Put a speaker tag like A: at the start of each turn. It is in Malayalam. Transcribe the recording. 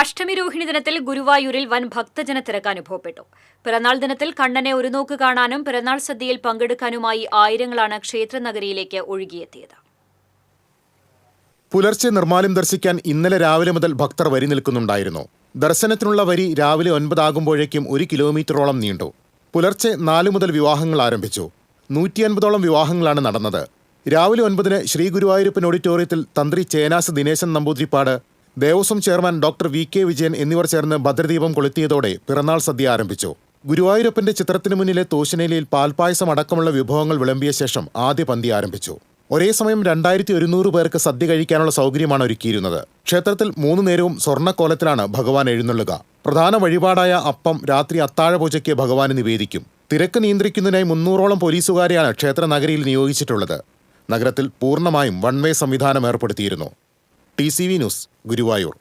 A: അഷ്ടമി രോഹിണി ദിനത്തിൽ ഗുരുവായൂരിൽ വൻ ഭക്തജന തിരക്ക് അനുഭവപ്പെട്ടു. പിറന്നാൾ ദിനത്തിൽ കണ്ണനെ ഒരു നോക്ക് കാണാനും പിറന്നാൾ സദ്യയിൽ പങ്കെടുക്കാനുമായി ആയിരങ്ങളാണ് ക്ഷേത്രനഗരിയിലേക്ക് ഒഴുകിയെത്തിയത്.
B: പുലർച്ചെ നിർമ്മാല്യം ദർശിക്കാൻ ഇന്നലെ രാവിലെ മുതൽ ഭക്തർ വരി നിൽക്കുന്നുണ്ടായിരുന്നു. ദർശനത്തിനുള്ള വരി രാവിലെ 9 ആകുമ്പോഴേക്കും 1 കിലോമീറ്ററോളം നീണ്ടു. പുലർച്ചെ 4 മുതൽ വിവാഹങ്ങൾ ആരംഭിച്ചു. 150ഓളം വിവാഹങ്ങളാണ് നടന്നത്. രാവിലെ 9-ന് ശ്രീ ഗുരുവായൂരപ്പൻ ഓഡിറ്റോറിയത്തിൽ തന്ത്രി Chennas Dineshan Namboothiripad, Devaswom chairman doctor VK Vijayan എന്നിവർ ചേർന്ന് ഭദ്രദീപം കൊളുത്തിയതോടെ പിറന്നാൾ സദ്യ ആരംഭിച്ചു. ഗുരുവായൂരപ്പന്റെ ചിത്രത്തിനു മുന്നിലെ തോശനിലയിൽ പാൽപ്പായസം അടക്കമുള്ള വിഭവങ്ങൾ വിളമ്പിയ ശേഷം ആദ്യ പന്തി ആരംഭിച്ചു. ഒരേ സമയം 2100 പേർക്ക് സദ്യ കഴിക്കാനുള്ള സൗകര്യമാണ് ഒരുക്കിയിരുന്നത്. ക്ഷേത്രത്തിൽ 3 നേരവും സ്വർണ്ണക്കോലത്തിലാണ് ഭഗവാൻ എഴുന്നള്ളുക. പ്രധാന വഴിപാടായ അപ്പം രാത്രി അത്താഴപൂജയ്ക്ക് ഭഗവാന് നിവേദിക്കും. തിരക്ക് നിയന്ത്രിക്കുന്നതിനായി 300ഓളം പോലീസുകാരെയാണ് ക്ഷേത്ര നഗരിയിൽ നിയോഗിച്ചിട്ടുള്ളത്. നഗരത്തിൽ പൂർണ്ണമായും വൺ വേ സംവിധാനം ഏർപ്പെടുത്തിയിരുന്നു. TCV news, Guruvayur.